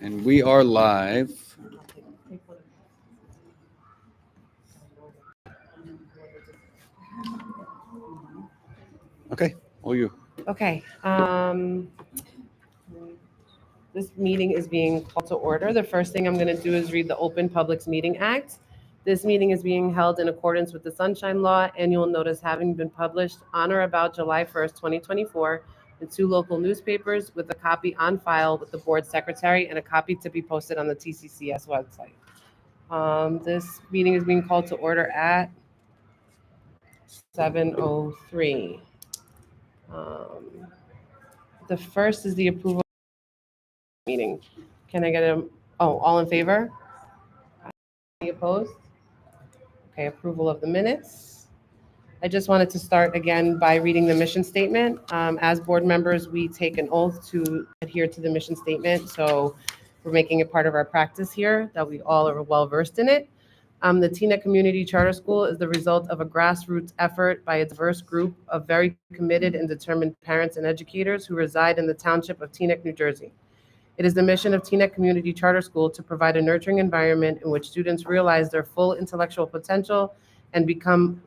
And we are live. Okay, all you. Okay. This meeting is being called to order. The first thing I'm going to do is read the Open Publics Meeting Act. This meeting is being held in accordance with the Sunshine Law, annual notice having been published on or about July 1st, 2024, in 2 local newspapers, with a copy on file with the board secretary and a copy to be posted on the TCCS website. This meeting is being called to order at 7:03. The first is the approval of the meeting. Can I get all in favor? Any opposed? Okay, approval of the minutes. I just wanted to start again by reading the mission statement. As board members, we take an oath to adhere to the mission statement, so we're making it part of our practice here, that we all are well versed in it. The Teaneck Community Charter School is the result of a grassroots effort by a diverse group of very committed and determined parents and educators who reside in the township of Teaneck, New Jersey. It is the mission of Teaneck Community Charter School to provide a nurturing environment in which students realize their full intellectual potential and become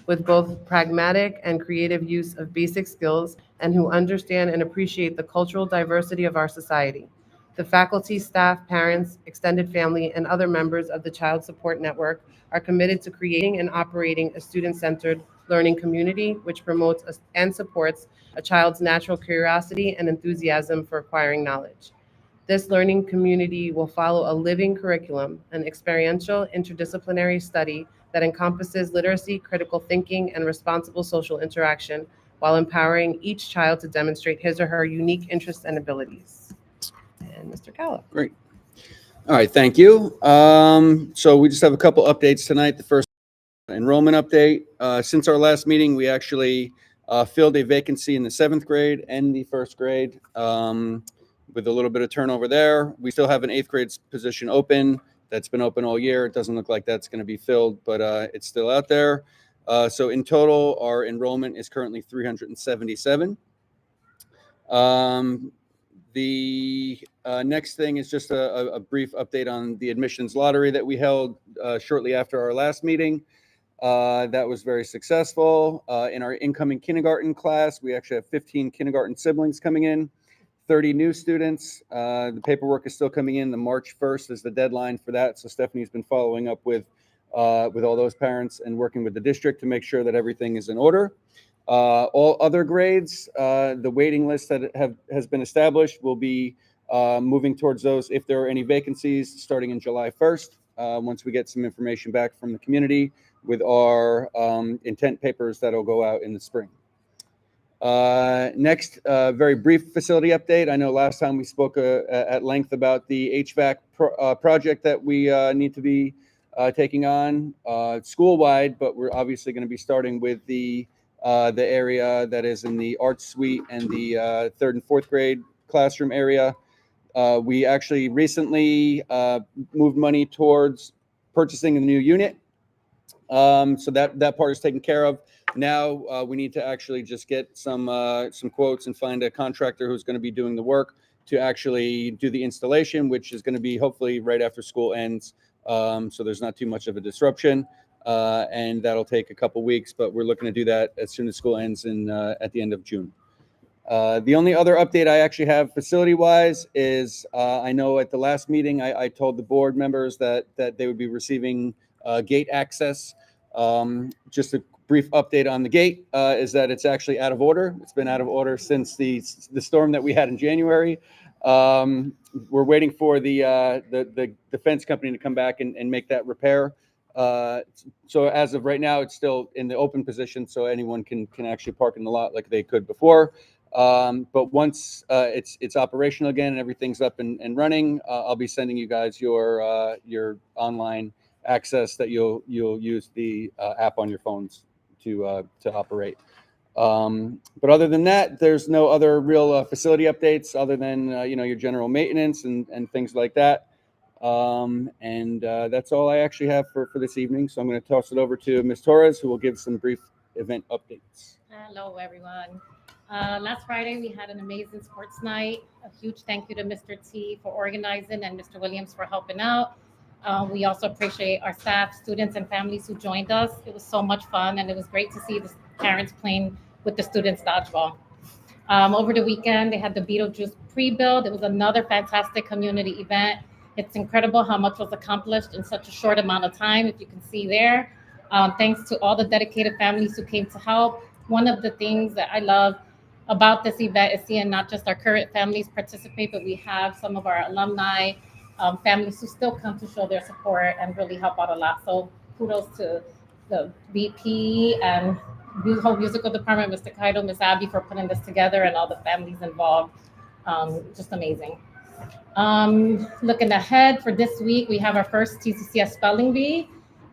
with both pragmatic and creative use of basic skills, and who understand and appreciate the cultural diversity of our society. The faculty, staff, parents, extended family, and other members of the Child Support Network are committed to creating and operating a student-centered learning community which promotes and supports a child's natural curiosity and enthusiasm for acquiring knowledge. This learning community will follow a living curriculum, an experiential interdisciplinary study that encompasses literacy, critical thinking, and responsible social interaction, while empowering each child to demonstrate his or her unique interests and abilities. And Mr. Calla. Great. All right, thank you. So we just have a couple updates tonight. The first enrollment update. Since our last meeting, we actually filled a vacancy in the 7th grade and the 1st grade with a little bit of turnover there. We still have an 8th grade position open. That's been open all year. It doesn't look like that's going to be filled, but it's still out there. So in total, our enrollment is currently 377. The next thing is just a brief update on the admissions lottery that we held shortly after our last meeting. That was very successful. In our incoming kindergarten class, we actually have 15 kindergarten siblings coming in, 30 new students. The paperwork is still coming in. The March 1st is the deadline for that. So Stephanie's been following up with all those parents and working with the district to make sure that everything is in order. All other grades, the waiting list that has been established will be moving towards those if there are any vacancies starting in July 1st, once we get some information back from the community with our intent papers that'll go out in the spring. Next, very brief facility update. I know last time we spoke at length about the HVAC project that we need to be taking on school-wide, but we're obviously going to be starting with the area that is in the art suite and the 3rd and 4th grade classroom area. We actually recently moved money towards purchasing a new unit. So that part is taken care of. Now we need to actually just get some quotes and find a contractor who's going to be doing the work to actually do the installation, which is going to be hopefully right after school ends. So there's not too much of a disruption. And that'll take a couple weeks, but we're looking to do that as soon as school ends at the end of June. The only other update I actually have facility-wise is I know at the last meeting I told the board members that they would be receiving gate access. Just a brief update on the gate is that it's actually out of order. It's been out of order since the storm that we had in January. We're waiting for the fence company to come back and make that repair. So as of right now, it's still in the open position, so anyone can actually park in the lot like they could before. But once it's operational again and everything's up and running, I'll be sending you guys your online access that you'll use the app on your phones to operate. But other than that, there's no other real facility updates other than your general maintenance and things like that. And that's all I actually have for this evening. So I'm going to toss it over to Ms. Torres, who will give some brief event updates. Hello, everyone. Last Friday, we had an amazing sports night. A huge thank you to Mr. T for organizing and Mr. Williams for helping out. We also appreciate our staff, students, and families who joined us. It was so much fun, and it was great to see the parents playing with the students dodgeball. Over the weekend, they had the Beetlejuice pre-build. It was another fantastic community event. It's incredible how much was accomplished in such a short amount of time, if you can see there. Thanks to all the dedicated families who came to help. One of the things that I love about this event is seeing not just our current families participate, but we have some of our alumni families who still come to show their support and really help out a lot. So kudos to the VP and the whole musical department, Mr. Kaido, Ms. Abby, for putting this together and all the families involved. Just amazing. Looking ahead for this week, we have our first TCCS spelling bee.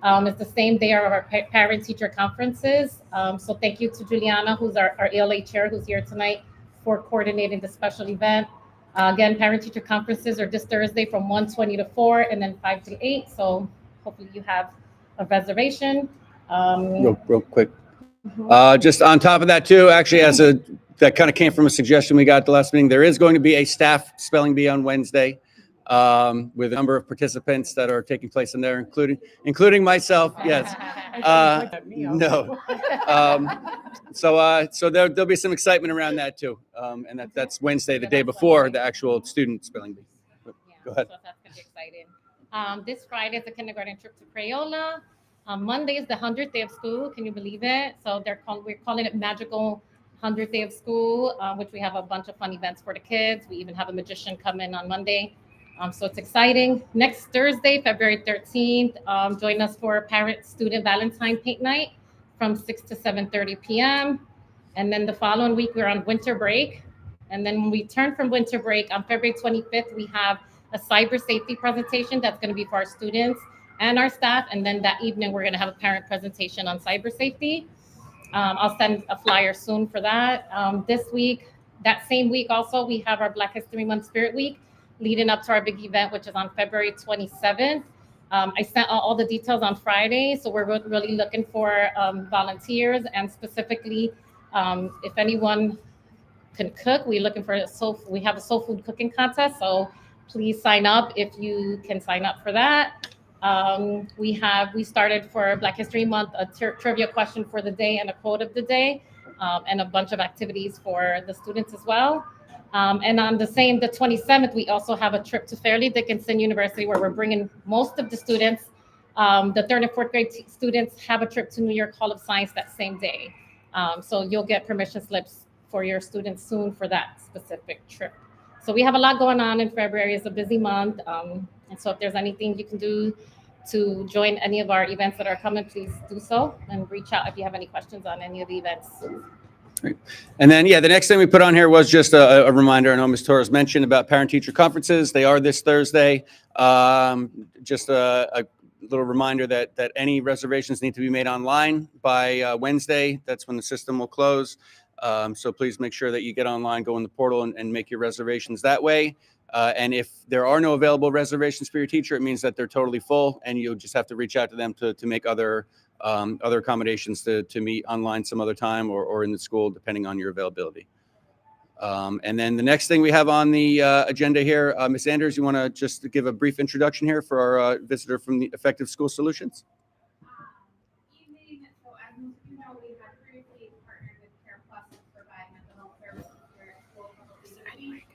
It's the same day of our parent-teacher conferences. So thank you to Juliana, who's our ELA chair, who's here tonight, for coordinating the special event. Again, parent-teacher conferences are this Thursday from 1:20 to 4, and then 5 to 8. So hopefully you have a reservation. Real quick. Just on top of that too, actually, that kind of came from a suggestion we got at the last meeting. There is going to be a staff spelling bee on Wednesday with a number of participants that are taking place in there, including myself. Yes. No. So there'll be some excitement around that too, and that's Wednesday, the day before the actual student spelling bee. Go ahead. So that's gonna be exciting. This Friday is the kindergarten trip to Crayola. Monday is the 100th day of school. Can you believe it? So we're calling it Magical 100th Day of School, which we have a bunch of fun events for the kids. We even have a magician come in on Monday. So it's exciting. Next Thursday, February 13th, join us for Parent-Student Valentine Paint Night from 6 to 7:30 p.m. And then the following week, we're on winter break. And then when we turn from winter break, on February 25th, we have a cyber safety presentation that's going to be for our students and our staff. And then that evening, we're going to have a parent presentation on cyber safety. I'll send a flyer soon for that. This week, that same week also, we have our Black History Month Spirit Week leading up to our big event, which is on February 27th. I sent out all the details on Friday, so we're really looking for volunteers, and specifically, if anyone can cook, we're looking for we have a soul food cooking contest, so please sign up if you can sign up for that. We started for Black History Month a trivia question for the day and a quote of the day, and a bunch of activities for the students as well. And on the 27th, we also have a trip to Fairleigh Dickinson University where we're bringing most of the students. The 3rd and 4th grade students have a trip to New York Hall of Science that same day. So you'll get permission slips for your students soon for that specific trip. So we have a lot going on in February. It's a busy month. And so if there's anything you can do to join any of our events that are coming, please do so and reach out if you have any questions on any of the events. Great. And then, the next thing we put on here was just a reminder. I know Ms. Torres mentioned about parent-teacher conferences. They are this Thursday. Just a little reminder that any reservations need to be made online by Wednesday. That's when the system will close. So please make sure that you get online, go in the portal, and make your reservations that way. And if there are no available reservations for your teacher, it means that they're totally full, and you'll just have to reach out to them to make other accommodations to meet online some other time or in the school, depending on your availability. And then the next thing we have on the agenda here, Ms. Anders, you want to just give a brief introduction here for our visitor from the Effective School Solutions? Evening. So as most of you know, we have previously partnered with Care Plus to provide mental health services here at school a couple days a week.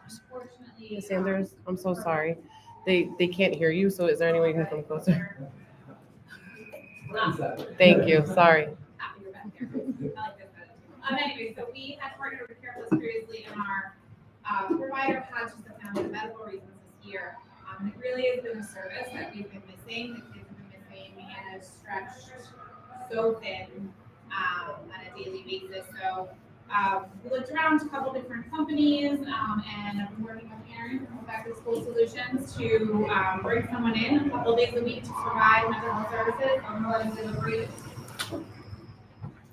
Unfortunately, Ms. Sanders, I'm so sorry. They can't hear you, so is there any way you can come closer? Thank you. Sorry. You're back there. I like this better. Anyway, so we had partnered with Care Plus previously, and our provider had just found for medical reasons this year. It really has been a service that we've been missing. The kids have been missing, and is stretched so thin on a daily basis. So we looked around a couple different companies, and I've been working with Aaron from Effective School Solutions to bring someone in a couple days a week to provide mental health services on the delivery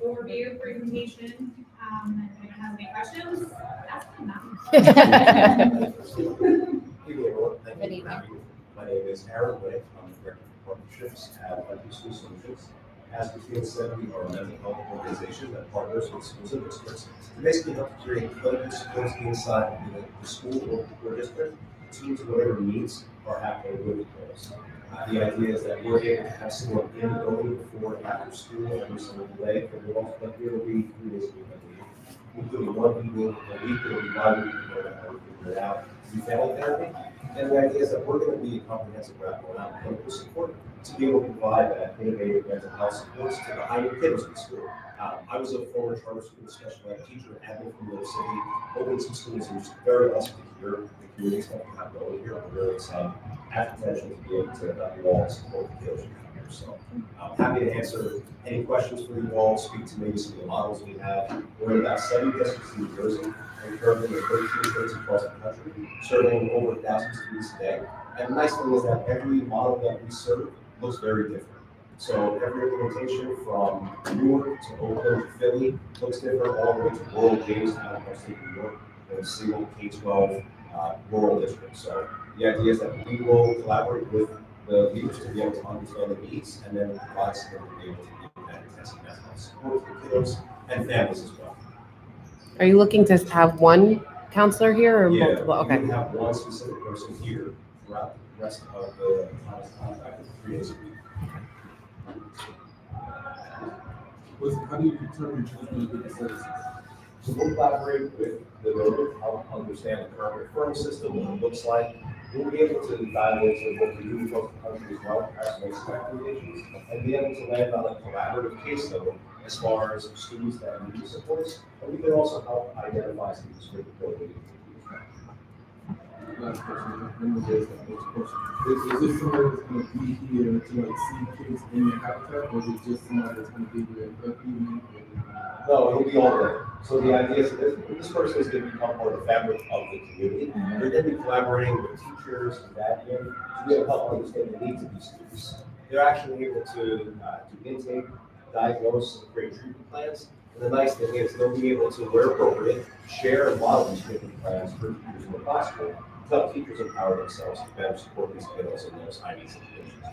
overview presentation. If anyone has any questions, ask them now. Good evening. My name is Aaron Witt. I'm the Director of Partnerships at Effective School Solutions. As Christina said, we are a mental health organization that partners with schools and districts to basically help create clinical supports inside the school or district to whatever needs are happening with the girls. The idea is that we're able to have someone in the building before and after school every single day for girls, but it'll be 3 days a week, I believe. Including one evening a week, it'll be bi-weekly, whatever we figure it out, do family therapy. And the idea is that we're going to be a comprehensive wraparound clinical support to be able to provide that innovative mental health supports to the higher kids in school. I was a former charter school special ed teacher and admin from Little City, opened some schools, and was very blessed to hear the community stuff we have going here. We're really excited, have potential to be able to help you all and support the kids you have here. So I'm happy to answer any questions for you all, speak to maybe some of the models we have. We're in about 7 districts in New Jersey, and currently in 13 states across the country, serving over 1,000 students a day. And the nice thing is that every model that we serve looks very different. So every implementation from Newark to Oakland to Philly looks different, all the way to rural Jamestown, upstate New York, and a single K-12 rural district. So the idea is that we will collaborate with the leaders to be able to understand the needs and then provide someone to be able to give that intensive mental health support to the kiddos and families as well. Are you looking to have one counselor here or Yeah, multiple? Okay. we have one specific person here throughout the rest of the contract, 3 days a week. How do you determine who's going to get the services? So we'll collaborate with the builder to help understand the current referral system, what it looks like. We'll be able to dive into what we do across the country as well, perhaps make some recommendations, and be able to land on a collaborative case study as far as students that need the supports, and we can also help identify students with ability. Last question. Let me raise that next question. Is this somebody that's going to be here to like see kids in their habitat, or is it just somebody that's going to be here every evening? No, it'll be all there. So the idea is that this person is going to become part of the fabric of the community. They're going to be collaborating with teachers and admin to be able to help understand the needs of these students. They're actually able to do intake, diagnose, and create treatment plans. And the nice thing is they'll be able to, where appropriate, share and model these treatment plans for teachers in the classroom to help teachers empower themselves to better support these kiddos in those high needs situations.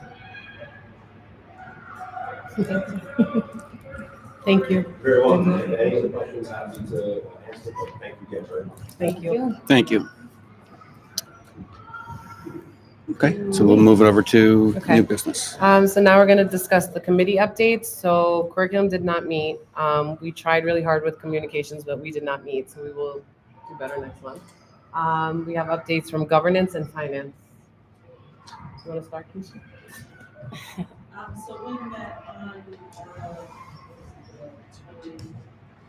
Thank you. Very welcome. And any other questions, happy to answer, but thank you again very much. Thank you. Thank you. Okay, so we'll move it over to Okay. new business. So now we're going to discuss the committee updates. So curriculum did not meet. We tried really hard with communications, but we did not meet. So we will do better next month. We have updates from governance and finance. You want to start, Keisha? So we met on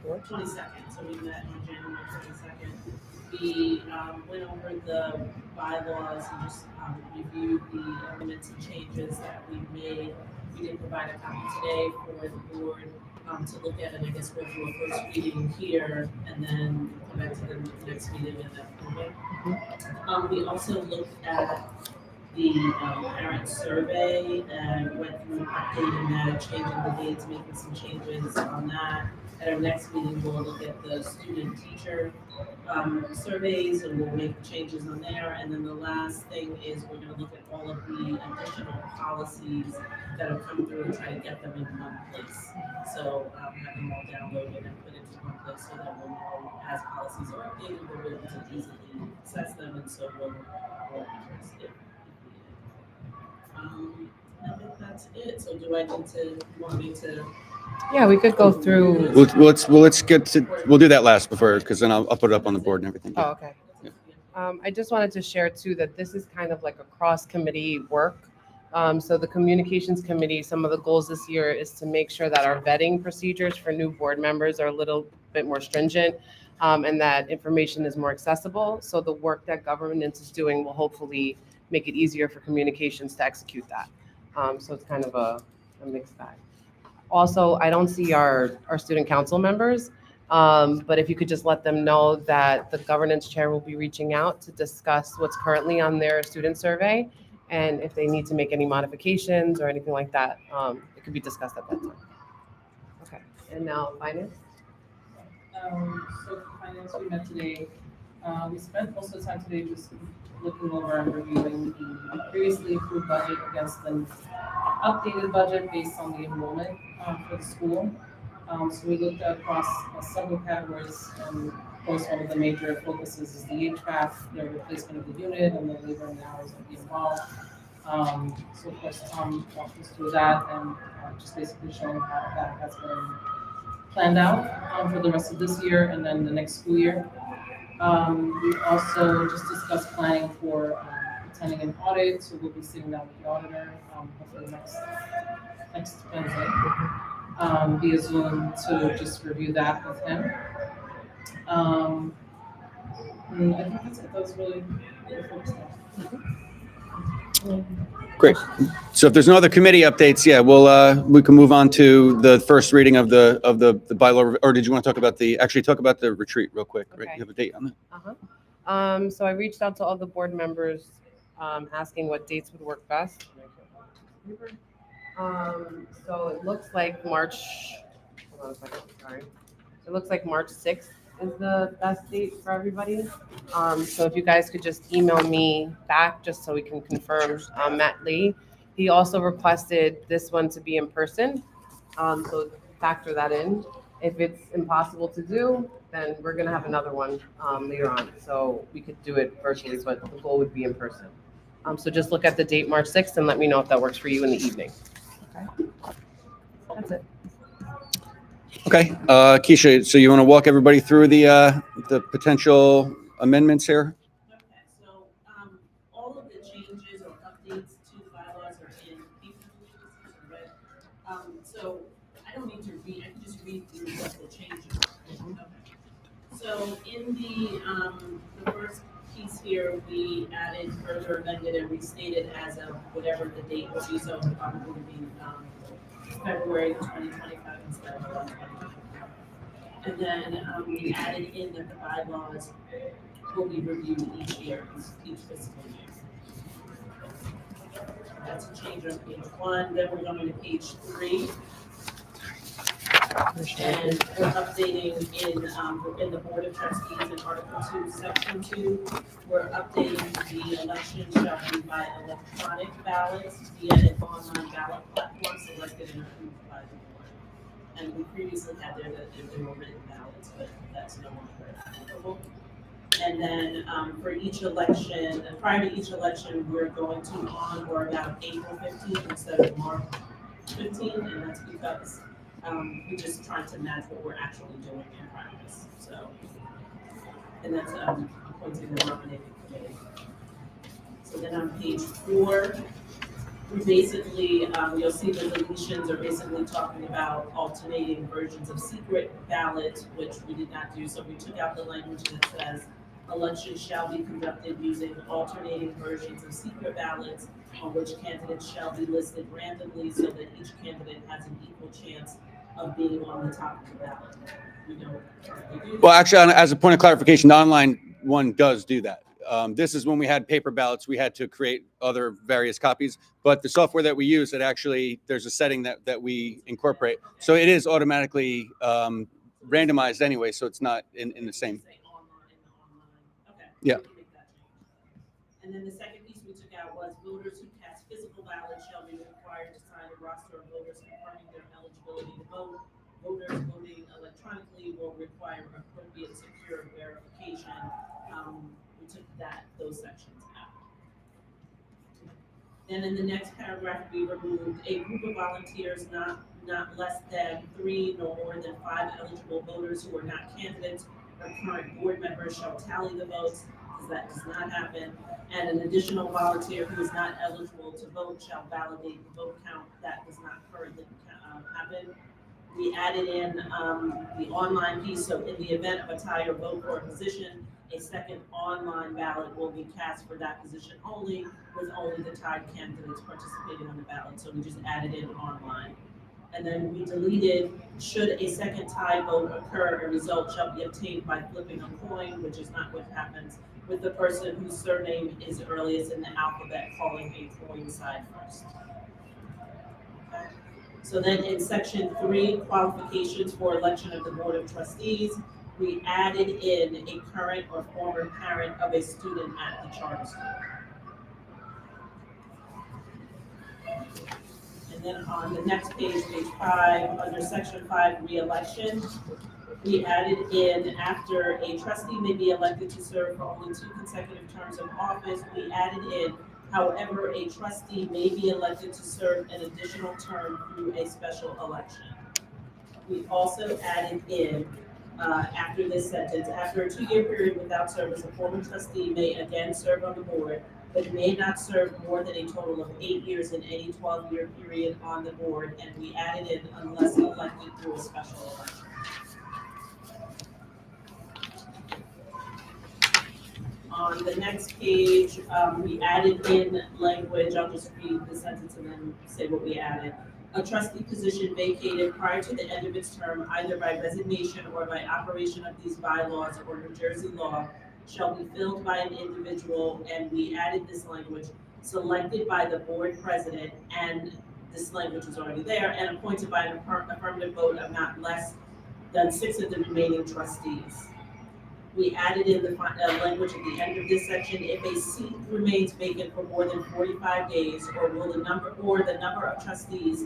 22nd. So we met on January 22nd. We went over the bylaws and just reviewed the amendments and changes that we made. We did provide a copy today for the board to look at, and I guess we'll do a first reading here and then come back to the next meeting at that point. We also looked at the parent survey and went through updating that, changing the dates, making some changes on that. At our next meeting, we'll look at the student teacher surveys and we'll make changes on there. And then the last thing is we're going to look at all of the additional policies that have come through and try to get them in one place. So have them all downloaded and put into one place so that we'll know as policies are updated, we'll be able to easily access them, and so we'll interest if I think that's it. So do I need to, want me to? Yeah, we could go through. Let's get to, we'll do that last before, because then I'll put it up on the board and everything. Oh, okay. I just wanted to share too that this is kind of like a cross-committee work. So the communications committee, some of the goals this year is to make sure that our vetting procedures for new board members are a little bit more stringent, and that information is more accessible. So the work that governance is doing will hopefully make it easier for communications to execute that. So it's kind of a mixed bag. Also, I don't see our student council members, but if you could just let them know that the governance chair will be reaching out to discuss what's currently on their student survey, and if they need to make any modifications or anything like that, it could be discussed at that time. Okay, and now finance. So finance, we met today. We spent most of the time today just looking over and reviewing the previously approved budget against the updated budget based on the enrollment for the school. So we looked at across several categories, and of course, one of the major focuses is the HVAC, the replacement of the unit, and the labor and the hours that be involved. So of course, Tom walked us through that and just basically showing how that has been planned out for the rest of this year and then the next school year. We also just discussed planning for attending an audit, so we'll be sitting down with the auditor hopefully next Wednesday via Zoom to just review that with him. And I think that's it. That was really the focus there. Great. So if there's no other committee updates, yeah, we can move on to the first reading of the bylaw. Or did you want to talk about the retreat real quick? Right? Okay. You have a date on that? So I reached out to all the board members, asking what dates would work best. So it looks like March, hold on a second, sorry. It looks like March 6th is the best date for everybody. So if you guys could just email me back, just so we can confirm, Matt Lee. He also requested this one to be in person, so factor that in. If it's impossible to do, then we're gonna have another one, later on, so we could do it virtually, but the goal would be in person. So just look at the date, March 6th, and let me know if that works for you in the evening. Okay. That's it. Okay. Keisha, so you want to walk everybody through the potential amendments here? Okay, so, all of the changes or updates to the bylaws are in paper, right? So I don't need to read, I can just read through what the changes are. Okay. So in the first piece here, we added, further amended and restated as of whatever the date will be, so it'll probably be, February 2025 instead of 2025. And then, we added in that the bylaws will be reviewed each year, each fiscal year. That's a change on page 1. Then we're going to page 3. And we're updating in the Board of Trustees in Article 2, Section 2. We're updating the election shall be by electronic ballots via an online ballot platform selected and approved by the board. And we previously had there that there were written ballots, but that's no longer applicable. And then for each election, prior to each election, we're going to on or about April 15th instead of March 15th, and that's because we're just trying to match what we're actually doing in practice. So, and that's appointing the nominating committee. So then on page 4, we basically, you'll see the deletions are basically talking about alternating versions of secret ballot, which we did not do. So we took out the language that says elections shall be conducted using alternating versions of secret ballots on which candidates shall be listed randomly so that each candidate has an equal chance of being on the top of the ballot. We don't currently do that. Well, actually, as a point of clarification, the online one does do that. This is when we had paper ballots, we had to create other various copies, but the software that we use, there's a setting that we incorporate. So it is automatically randomized anyway, so it's not in the same. Say online. Okay. Yeah. We can make that change. And then the second piece we took out was voters who cast physical ballots shall be required to sign a roster of voters confirming their eligibility to vote. Voters voting electronically will require appropriate secure verification. We took those sections out. Then in the next paragraph, we removed a group of volunteers not less than 3 nor more than 5 eligible voters who are not candidates or current board members shall tally the votes, because that does not happen. And an additional volunteer who is not eligible to vote shall validate the vote count. That does not currently happen. We added in the online piece, so in the event of a tie or vote for a position, a second online ballot will be cast for that position only, with only the tied candidates participating on the ballot. So we just added in online. And then we deleted, should a second tie vote occur, a result shall be obtained by flipping a coin, which is not what happens, with the person whose surname is earliest in the alphabet calling a coin side first. Okay. So then in section 3, qualifications for election of the Board of Trustees, we added in a current or former parent of a student at the charter school. And then on the next page, page 5, under section 5, re-election, we added in, after a trustee may be elected to serve for only 2 consecutive terms of office, we added in, however, a trustee may be elected to serve an additional term through a special election. We also added in, after this sentence, after a 2-year period without service, a former trustee may again serve on the board, but may not serve more than a total of 8 years in any 12-year period on the board, and we added in unless elected through a special election. On the next page, we added in language, I'll just read the sentence and then say what we added. A trustee position vacated prior to the end of its term, either by resignation or by operation of these bylaws or New Jersey law, shall be filled by an individual, and we added this language, selected by the board president, and this language was already there, and appointed by an affirmative vote of not less than 6 of the remaining trustees. We added in the language at the end of this section, if a seat remains vacant for more than 45 days, or the number of trustees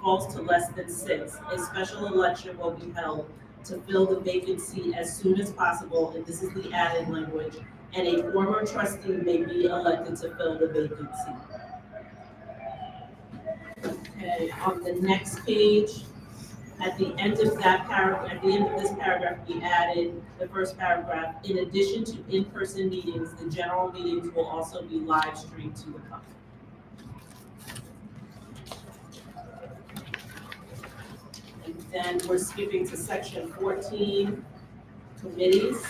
falls to less than 6, a special election will be held to fill the vacant seat as soon as possible, and this is the added language, and a former trustee may be elected to fill the vacant seat. Okay, on the next page, at the end of that paragraph, at the end of this paragraph, we added the first paragraph. In addition to in-person meetings, the general meetings will also be live streamed to the public. And then we're skipping to section 14, committees.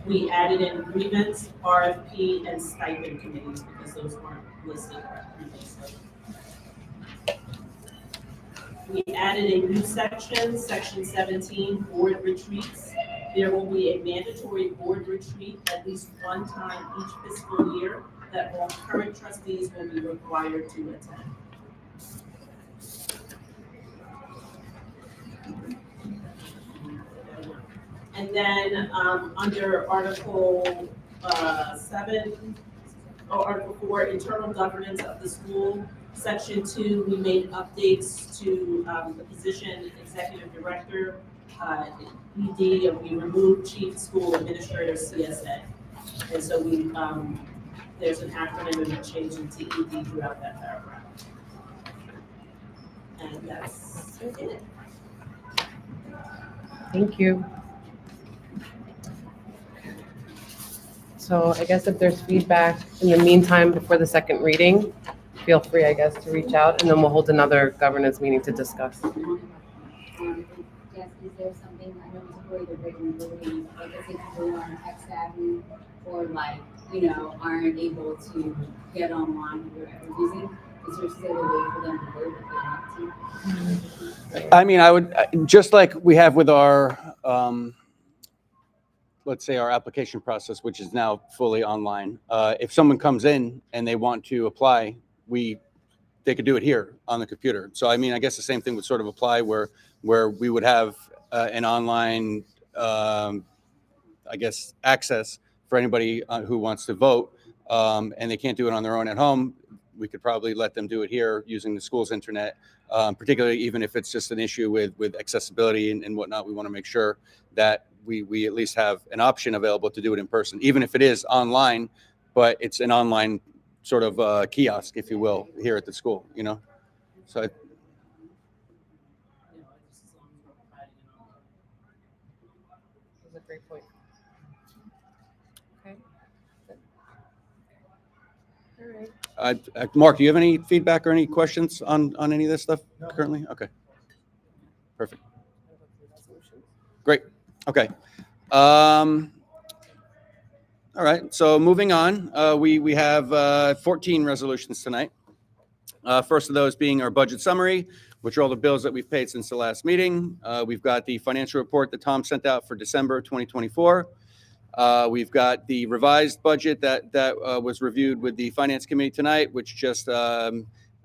We added in grievance, RFP, and stipend committees because those weren't listed previously. We added a new section, section 17, board retreats. There will be a mandatory board retreat at least one time each fiscal year that all current trustees will be required to attend. And then under Article 4, internal governance of the school, Section 2, we made updates to the position executive director, ED, and we removed chief school administrator, CSA. And so we there's an acronym and we changed it to ED throughout that paragraph. And that's it. Thank you. So I guess if there's feedback in the meantime before the second reading, feel free, I guess, to reach out, and then we'll hold another governance meeting to discuss. Yes, is there something, I know it's really the written voting, like if people aren't tech savvy or aren't able to get online for whatever reason, is there still a way for them to vote if they want to? I mean, I would, just like we have with our, let's say our application process, which is now fully online. If someone comes in and they want to apply, they could do it here on the computer. So, I mean, I guess the same thing would sort of apply where we would have an online, I guess, access for anybody who wants to vote, and they can't do it on their own at home. We could probably let them do it here using the school's internet, particularly even if it's just an issue with accessibility and whatnot. We want to make sure that we at least have an option available to do it in person, even if it is online, but it's an online sort of kiosk, if you will, here at the school, So That's a great point. Okay. All right. Mark, do you have any feedback or any questions on any of this stuff currently? Okay. Perfect. Great. Okay. All right. So moving on, we have 14 resolutions tonight. First of those being our budget summary, which are all the bills that we've paid since the last meeting. We've got the financial report that Tom sent out for December 2024. We've got the revised budget that was reviewed with the Finance Committee tonight, which just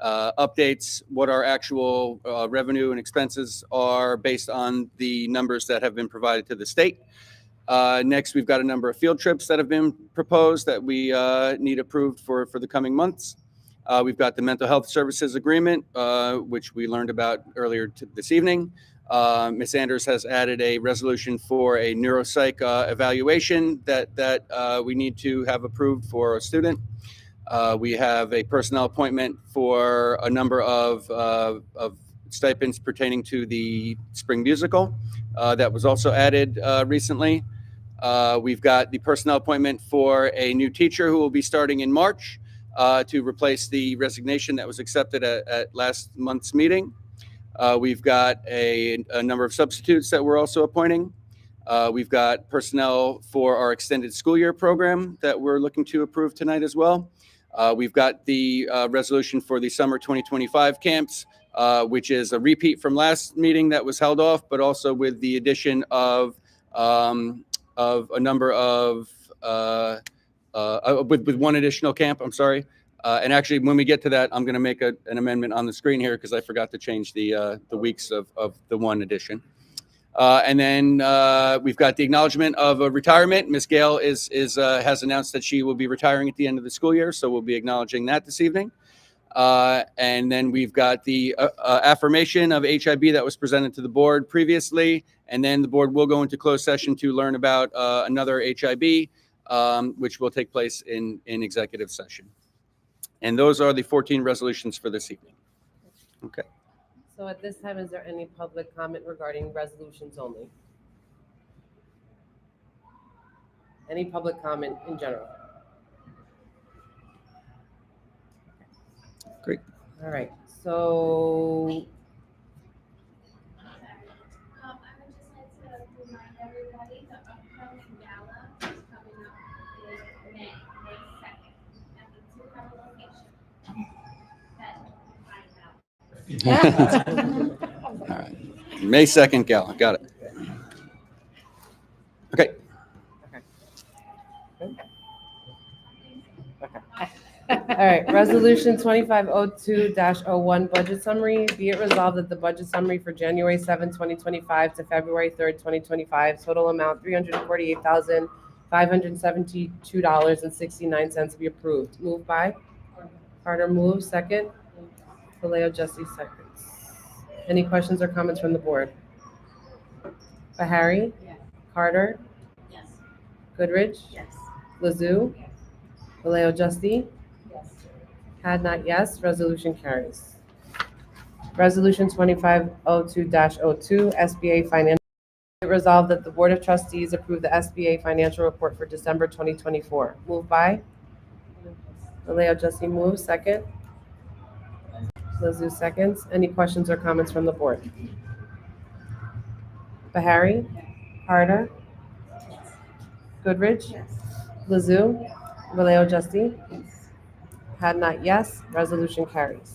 updates what our actual revenue and expenses are based on the numbers that have been provided to the state. Next, we've got a number of field trips that have been proposed that we need approved for the coming months. We've got the mental health services agreement, which we learned about earlier this evening. Ms. Anders has added a resolution for a neuropsych evaluation that we need to have approved for a student. We have a personnel appointment for a number of stipends pertaining to the spring musical that was also added recently. We've got the personnel appointment for a new teacher who will be starting in March to replace the resignation that was accepted at last month's meeting. We've got a number of substitutes that we're also appointing. We've got personnel for our extended school year program that we're looking to approve tonight as well. We've got the resolution for the summer 2025 camps, which is a repeat from last meeting that was held off, but also with the addition of a number of with one additional camp. I'm sorry. And actually, when we get to that, I'm going to make an amendment on the screen here because I forgot to change the weeks of the one addition. And then we've got the acknowledgement of a retirement. Ms. Gale has announced that she will be retiring at the end of the school year, so we'll be acknowledging that this evening. And then we've got the affirmation of HIB that was presented to the board previously, and then the board will go into closed session to learn about another HIB, which will take place in executive session. And those are the 14 resolutions for this evening. Okay. So at this time, is there any public comment regarding resolutions only? Any public comment in general? Great. All right, so I would just like to remind everybody the upcoming gala is coming up in May 2nd, and we do have a location that you can find out. All right. May 2nd gala. Got it. Okay. all right, resolution 2502-01 budget summary. Be it resolved that the budget summary for January 7, 2025 to February 3rd, 2025, total amount $348,572.69 be approved. Moved by Carter, moves. Second. Vallejo, Jesse, seconds. Any questions or comments from the board? Bahari? Yes. Carter? Yes. Goodrich? Yes. Lazoo? Vallejo, Justy? Yes. Had not, yes. Resolution carries. Resolution 2502-02, SBA financial. Resolved that the Board of Trustees approve the SBA financial report for December 2024. Moved by Vallejo, Justy, moves. Second. Lazoo, seconds. Any questions or comments from the board? Bahari? Carter? Goodrich? Lazoo? Vallejo, Justy? Had not, yes. Resolution carries.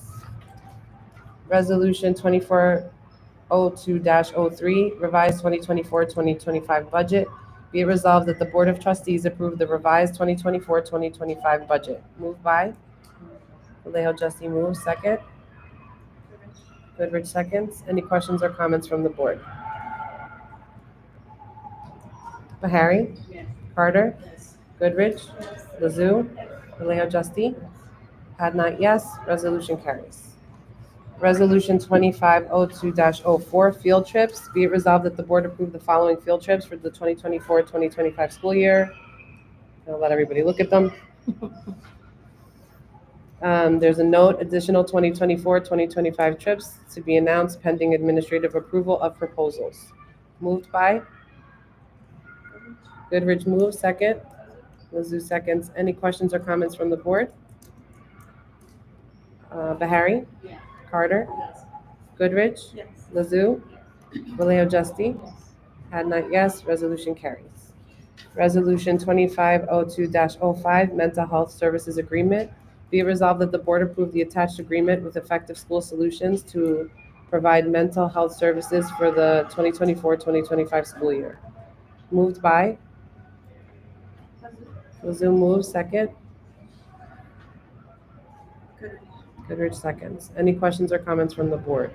Resolution 2402-03, revised 2024-2025 budget. Be it resolved that the Board of Trustees approve the revised 2024-2025 budget. Moved by Vallejo, Justy, moves. Second. Goodrich, seconds. Any questions or comments from the board? Bahari? Yes. Carter? Yes. Goodrich? Lazoo? Vallejo, Justy? Had not, yes. Resolution carries. Resolution 2502-04, field trips. Be it resolved that the board approve the following field trips for the 2024-2025 school year. I'll let everybody look at them. There's a note, additional 2024-2025 trips to be announced pending administrative approval of proposals. Moved by Goodrich, moves. Second. Lazoo, seconds. Any questions or comments from the board? Bahari? Yes. Carter? Yes. Goodrich? Yes. Lazoo? Vallejo, Justy? Had not, yes. Resolution carries. Resolution 2502-05, mental health services agreement. Be it resolved that the board approve the attached agreement with Effective School Solutions to provide mental health services for the 2024-2025 school year. Moved by Lazoo, moves. Second. Goodrich, seconds. Any questions or comments from the board?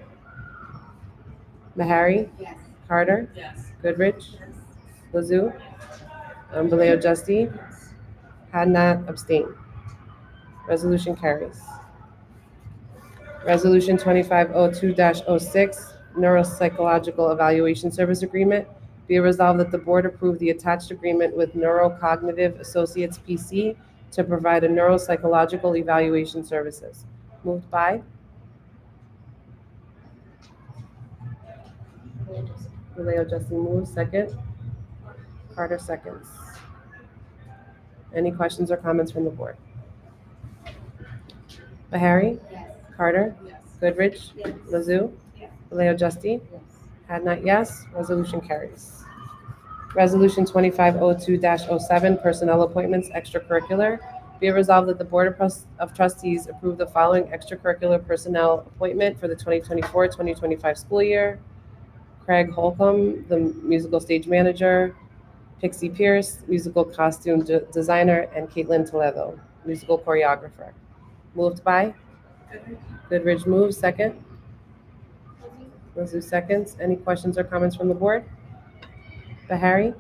Bahari? Yes. Carter? Yes. Goodrich? Lazoo? Vallejo, Justy? Had not, abstain. Resolution carries. Resolution 2502-06, Neuropsychological Evaluation Service Agreement. Be it resolved that the board approve the attached agreement with Neurocognitive Associates PC to provide a neuropsychological evaluation services. Moved by Leo Justin moves, second. Carter seconds. Any questions or comments from the board? Bahari? Yes. Carter? Yes. Goodrich? Yes. Lazoo? Yes. Leo Justin? Yes. Had not, yes. Resolution carries. Resolution 2502-07, Personnel Appointments, Extracurricular. Be it resolved that the Board of Trustees approve the following extracurricular personnel appointment for the 2024-2025 school year. Craig Holcomb, the musical stage manager. Pixie Pierce, musical costume designer. And Caitlin Toledo, musical choreographer. Moved by? Goodrich moves, second. Lazoo seconds. Any questions or comments from the board? Bahari? Yes.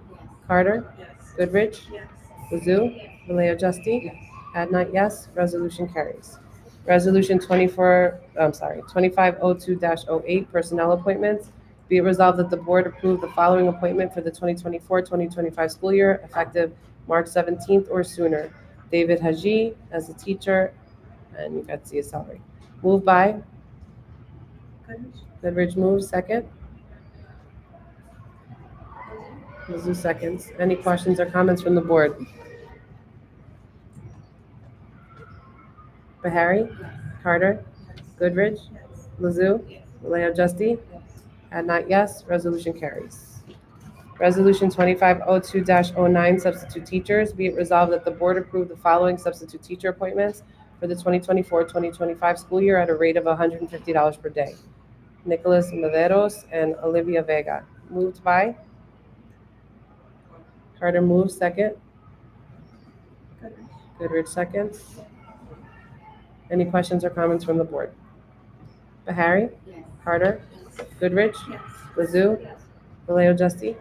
Carter? Yes. Goodrich? Yes. Lazoo? Valeo Justy? Yes. Had not, yes. Resolution carries. Resolution 2502-08, Personnel Appointments. Be it resolved that the board approve the following appointment for the 2024-2025 school year, effective March 17th or sooner. David Haji as a teacher, and you got to see his salary. Moved by? Goodrich moves, second. Lazoo seconds. Any questions or comments from the board? Bahari? Carter? Goodrich? Lazoo? Valeo Justy? Had not, yes. Resolution carries. Resolution 2502-09, Substitute Teachers. Be it resolved that the board approve the following substitute teacher appointments for the 2024-2025 school year at a rate of $150 per day. Nicholas Mederos and Olivia Vega. Moved by? Carter moves, second. Goodrich seconds. Any questions or comments from the board? Bahari? Yes. Carter? Goodrich? Yes. Lazoo? Valeo Justy?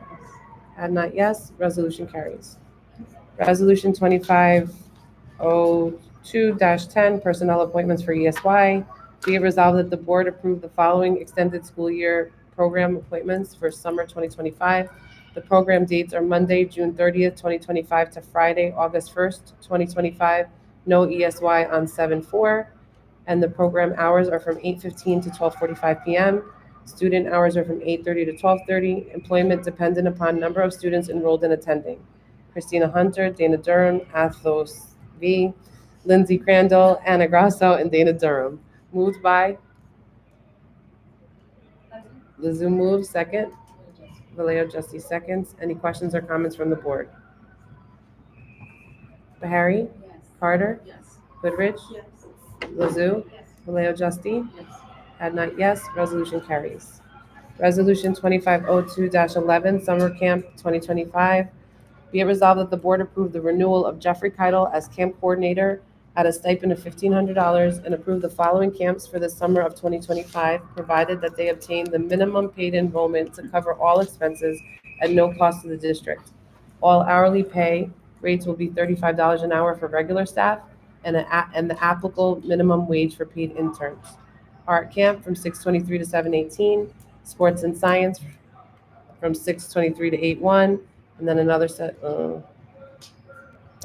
Had not, yes. Resolution carries. Resolution 2502-10, Personnel Appointments for ESY. Be it resolved that the board approve the following extended school year program appointments for summer 2025. The program dates are Monday, June 30th, 2025 to Friday, August 1st, 2025. No ESY on 7/4. And the program hours are from 8:15 to 12:45 p.m. Student hours are from 8:30 to 12:30. Employment dependent upon number of students enrolled and attending. Christina Hunter, Dana Durham, Athos V, Lindsay Crandall, Anna Grasso, and Dana Durham. Moved by? Lazoo moves, second. Valeo Justy seconds. Any questions or comments from the board? Bahari? Yes. Carter? Yes. Goodrich? Yes. Lazoo? Valeo Justy? Yes. Had not, yes. Resolution carries. Resolution 2502-11, Summer Camp 2025. Be it resolved that the board approve the renewal of Jeffrey Keitel as camp coordinator at a stipend of $1,500 and approve the following camps for the summer of 2025, provided that they obtain the minimum paid enrollment to cover all expenses at no cost to the district. All hourly pay rates will be $35 an hour for regular staff and the applicable minimum wage for paid interns. Art camp from 6:23 to 7:18. Sports and science from 6:23 to 8:1, and then another set.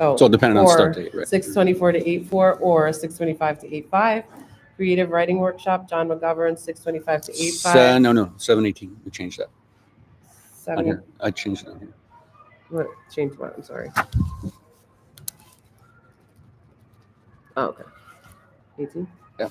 It's all dependent on start date, right? 6:24 to 8:4 or 6:25 to 8:5. Creative writing workshop, John McGovern, 6:25 to 8:5. No, 7:18. We changed that on 7. here. I changed it on here. What changed? What? I'm sorry. Oh, okay. 18. Yeah.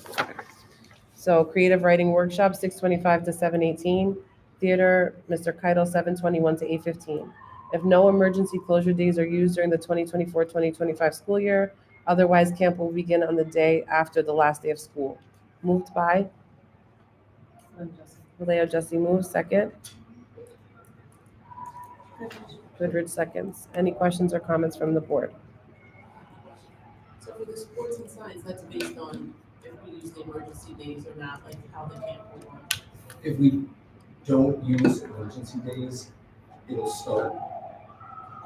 So creative writing workshop, 6:25 to 7:18. Theater, Mr. Keitel, 7:21 to 8:15. If no emergency closure days are used during the 2024-2025 school year, otherwise camp will begin on the day after the last day of school. Moved by? Valeo Justy moves, second. Goodrich seconds. Any questions or comments from the board? So for the sports and science, that's based on if we use the emergency days or not, like how the camp will run. If we don't use emergency days, it'll start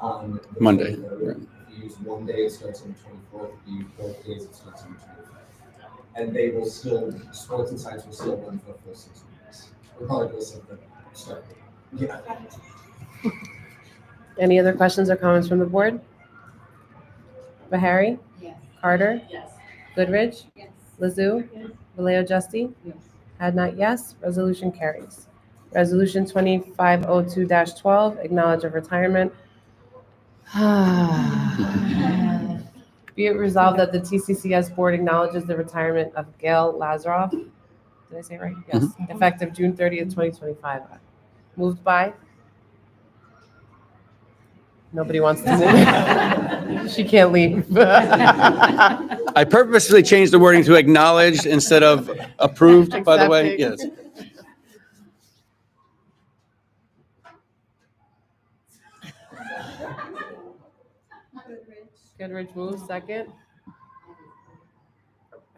on the Monday, 23rd. right. If you use one day, it starts on the 24th. If you use both days, it starts on the 25th. and they will still, sports and science will still run for the full 6 weeks, regardless of the start date. Yeah. Any other questions or comments from the board? Bahari? Yes. Carter? Yes. Goodrich? Yes. Lazoo? Valeo Justy? Yes. Had not, yes. Resolution carries. Resolution 2502-12, acknowledge of retirement. Be it resolved that the TCCS board acknowledges the retirement of Gail Lazaroff. Did I say it right? Yes. Effective June 30th, 2025. Moved by? Nobody wants to move. She can't leave. I purposely changed the wording to acknowledged instead of approved, by the way. Yes. Accepting. Goodrich moves, second.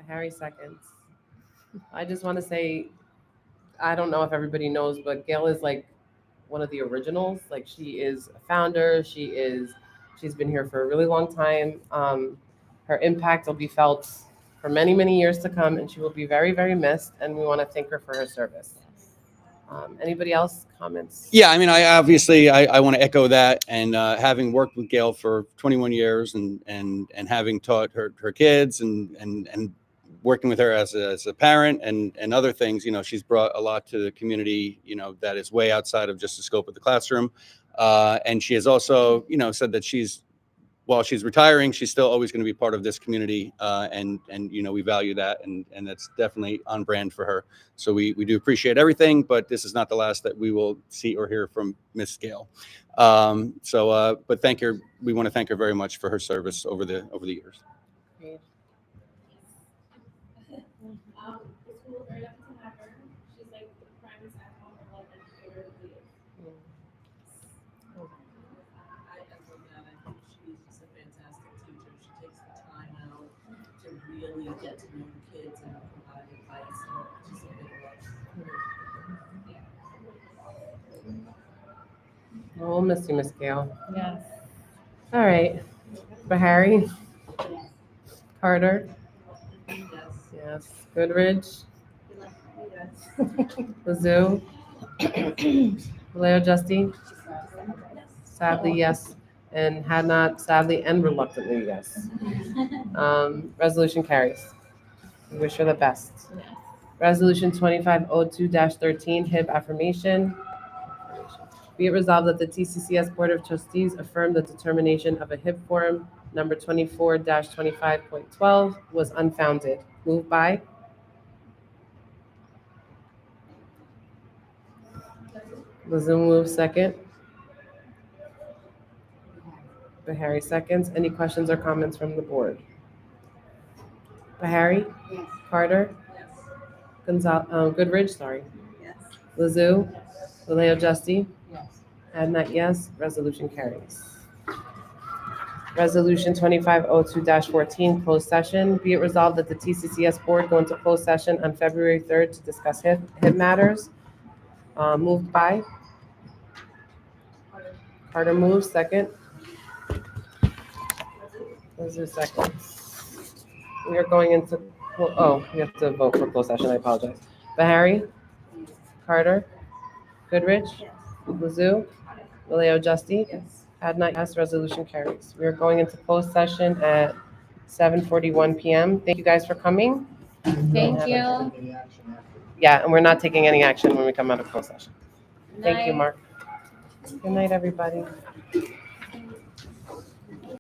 Harry seconds. I just want to say, I don't know if everybody knows, but Gail is like one of the originals. Like she is a founder. She's been here for a really long time. Her impact will be felt for many, many years to come, and she will be very, very missed. And we want to thank her for her service. Anybody else comments? Yeah, I mean, I want to echo that, and having worked with Gail for 21 years and having taught her kids and working with her as a parent and other things, you know, she's brought a lot to the community, you know, that is way outside of just the scope of the classroom. And she has also, you know, said that while she's retiring, she's still always going to be part of this community. And you know, we value that, and that's definitely on brand for her. So we do appreciate everything, but this is not the last that we will see or hear from Miss Gail. But thank her. We want to thank her very much for her service over the years. Great. The school very lucky to have her. She's like the prime example of what educator really is. I echo that. I think she's just a fantastic teacher. She takes the time out to really get to know the kids and provide advice. So just a big love. We'll miss you, Miss Gail. Yes. All right. Bahari? Yes. Carter? Yes. Yes. Goodrich? Yes. Lazoo? Valeo Justy? Sadly, yes. And had not, sadly and reluctantly, yes. Resolution carries. We wish her the best. Resolution 2502-13, HIB affirmation. Be it resolved that the TCCS Board of Trustees affirm the determination of a HIB form number 24-25.12 was unfounded. Moved by? Lazoo moves second. Bahari seconds. Any questions or comments from the board? Bahari? Yes. Carter? Yes. Goodrich, sorry. Yes. Lazoo? Valeo Justy? Yes. Adnat, yes. Resolution carries. Resolution 2502-14, closed session. Be it resolved that the TCCS Board go into closed session on February 3rd to discuss HIB matters. Moved by? Carter moves, second. Lazoo seconds. We are going into, we have to vote for closed session, I apologize. Bahari? Carter? Goodrich? Lazoo? Valeo Justy? Yes. Adnat, yes. Resolution carries. We are going into closed session at 7:41 p.m. Thank you guys for coming. Thank you. Yeah, and we're not taking any action when we come out of closed session. Thank you, Night. Mark. Good night, everybody.